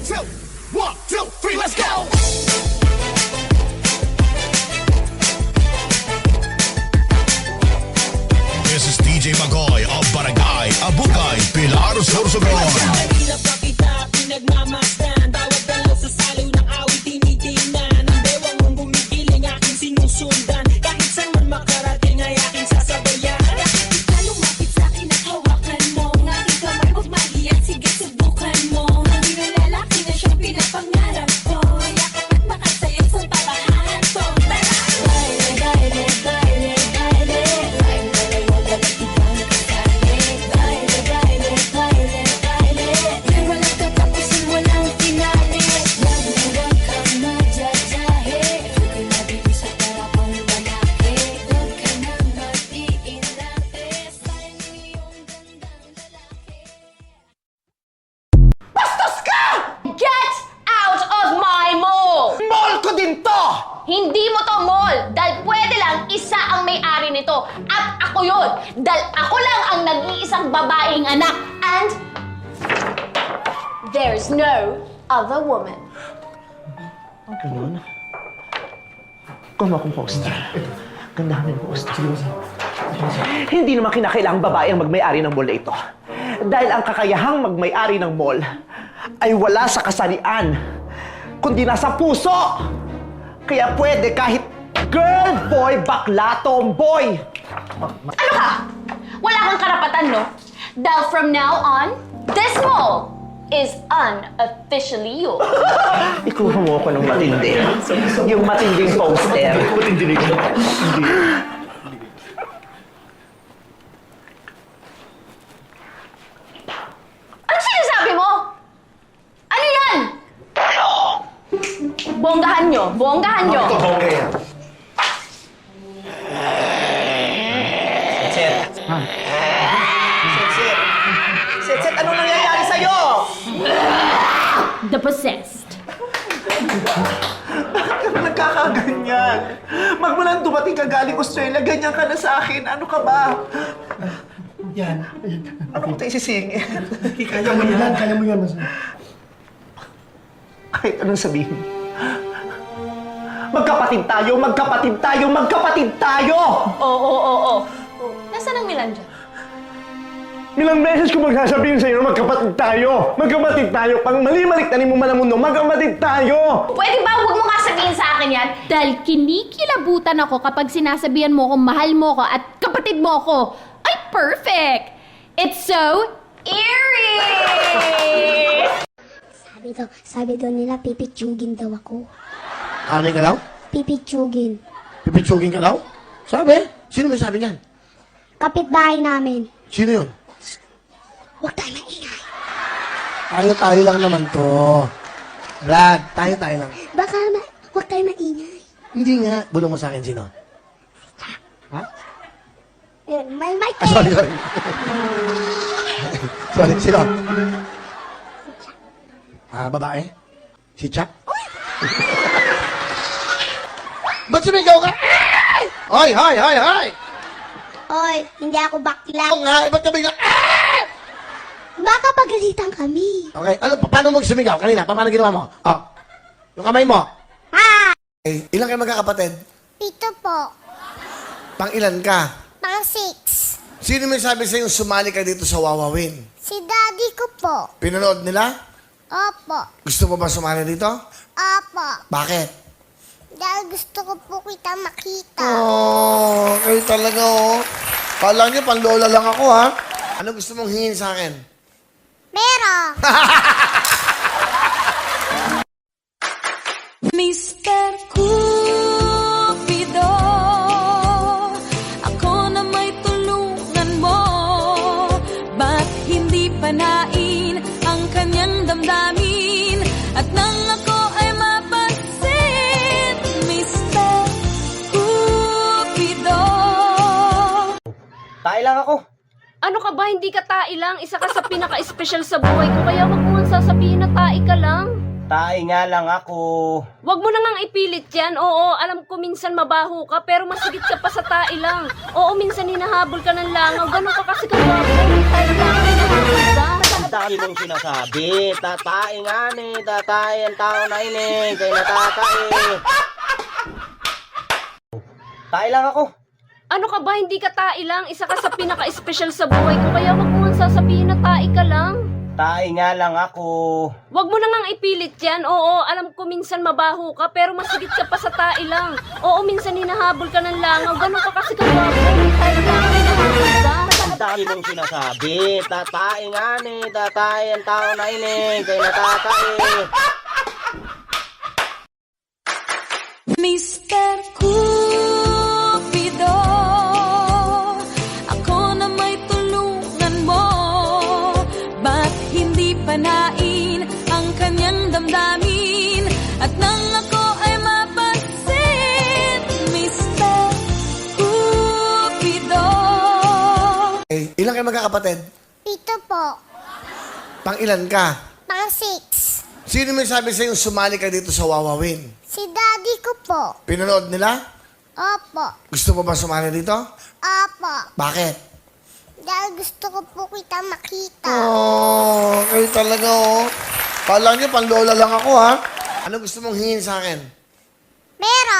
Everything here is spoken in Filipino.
One, two, three, let's go! This is DJ Magoy of Barangay Abugay, Pilar, Sorsogon. Kanina pa kita pinagmamasdan. Bawat dalaw sa saliw ng awit tinitingnan. Ang bewang mong gumigiling aking sinusundan. Kahit saan man makarating ay aking sasabayan. Bakit ka lumapit sa'kin at hawakan mo? Ang aking kamay huwag mahiya, sige subukan mo. Hindi na lalaki na siyang pinapangarap ko. Yakap at makasaya sa tabahan ko. Tara! Baile, baile, baile, baile. Baile, huwag na nagtibang kasali. Baile, baile, baile, baile. Di walang katapusin, walang finale. Huwag na huwag kang madyajahe. Huwag ka nabibis at para pang lalaki. Huwag ka nang mag-iinarte. Sayang yung iyong gandang lalaki. Bastos ka! Get out of my mall! Mall ko din to! Hindi mo to mall dahil pwede lang isa ang may-ari nito at ako yun dahil ako lang ang nag-iisang babaeng anak and there's no other woman. Ganun? Kung akong poster. Gandahan ng poster. Hindi naman kinakailangang babae ang magmay-ari ng mall na ito. Dahil ang kakayahang magmay-ari ng mall ay wala sa kasarian, kundi nasa puso. Kaya pwede kahit girl, boy, bakla, tomboy. Ano ka? Wala kang karapatan, no? Dahil from now on, this mall is unofficially yours. Ikuha mo ako ng matindi. Yung matinding poster. Ano sinasabi mo? Ano yan? Bonggahan nyo. Bonggahan nyo. Set, anong nangyayari sa'yo? The possessed. Bakit ka nagkakaganyan? Magmulang dumating ka galing Australia, ganyan ka na sa akin. Ano ka ba? Yan. Ano ito isisingin? Kaya mo yan, kaya mo yan. Kahit anong sabihin mo. Magkapatid tayo, magkapatid tayo, magkapatid tayo! Oo. Nasaan ang Milan dyan? Ilang beses ko magsasabihin sa'yo na magkapatid tayo. Magkapatid tayo. Pang mali-maliktanin mo man ang mundo, magkapatid tayo. Pwede ba huwag mo nga sabihin sa akin yan? Dahil kinikilabutan ako kapag sinasabihan mo kung mahal mo ko at kapatid mo ako. Ay, perfect! It's so eerie! Sabi daw nila, pipitsugin daw ako. Ano ka daw? Pipitsugin. Pipitsugin ka daw? Sabi? Sino may sabi niyan? Kapitbahay namin. Sino yun? Huwag tayo maingay. Tayo lang naman to. Brad, tayo lang. Baka huwag tayo maingay. Hindi nga. Bulong mo sa akin sino? Ha? May Sorry. Sorry, sino? Babae? Si Chuck? Ba't sumigaw ka? Hoy! Oy, hindi ako bakla. Oo nga, ba't sumigaw? Baka pagalitan kami. Okay, paano mo sumigaw kanina? Paano ginawa mo? Oh, yung kamay mo. Ha! Ilan kayo magkakapatid? Pito po. Pang ilan ka? Pang 6. Sino may sabi sa'yo sumali ka dito sa Wawawin? Si daddy ko po. Pinanood nila? Opo. Gusto mo ba sumali dito? Opo. Bakit? Dahil gusto ko po kita makita. Oh, kayo talaga oh. Kala niyo, panlola lang ako ha. Ano gusto mong hingin sa akin? Pero, Mr. Cupido, ako na may tulungan mo. Ba't hindi panain ang kanyang damdamin? At nang ako ay mapansin, Mr. Cupido. Tayo lang ako. Ano ka ba? Hindi ka tae lang. Isa ka sa pinaka-espesyal sa buhay ko. Kaya wag mo nga sasabihin na tae ka lang. Tayo nga lang ako. Wag mo na ngang ipilit yan. Oo, alam ko minsan mabaho ka, pero mas higit ka pa sa tae lang. Oo, minsan hinahabol ka ng langaw. Ganun ka kasi kagwapo. Tayo lang, hinahabol ka. dami mong sinasabi. Tatay nga ni, tatay ang tao na ini. Kaya natatay. Tay lang ako. Ano ka ba? Hindi ka tae lang. Isa ka sa pinaka-espesyal sa buhay ko. Kaya wag mo nga sasabihin na tae ka lang. Tay nga lang ako. Wag mo na ngang ipilit yan. Oo, alam ko minsan mabaho ka, pero mas higit ka pa sa tae lang. Oo, minsan hinahabol ka ng langaw. Ganun ka kasi kawapo. Tae lang, hinahabol ka. Ang dami mong sinasabi. Tatay nga ni, tatay ang tao na ini. Kaya natatay. Mr. Cupido, ako na may tulungan mo. Ba't hindi panain ang kanyang damdamin? At nang ako ay mapansin, Mr. Cupido. Ilan kayo magkakapatid? Ito po, Pang ilan ka? pang 6. Sino may sabi sa'yo sumali ka dito sa Wawawin? Si daddy ko po. Pinanood nila? Opo. Gusto mo ba sumali dito? Opo. Bakit? Dahil gusto ko po kita makita. Oh, kayo talaga oh. Kala nyo, panlola lang ako ha. Ano gusto mong hingin sa akin? Pero,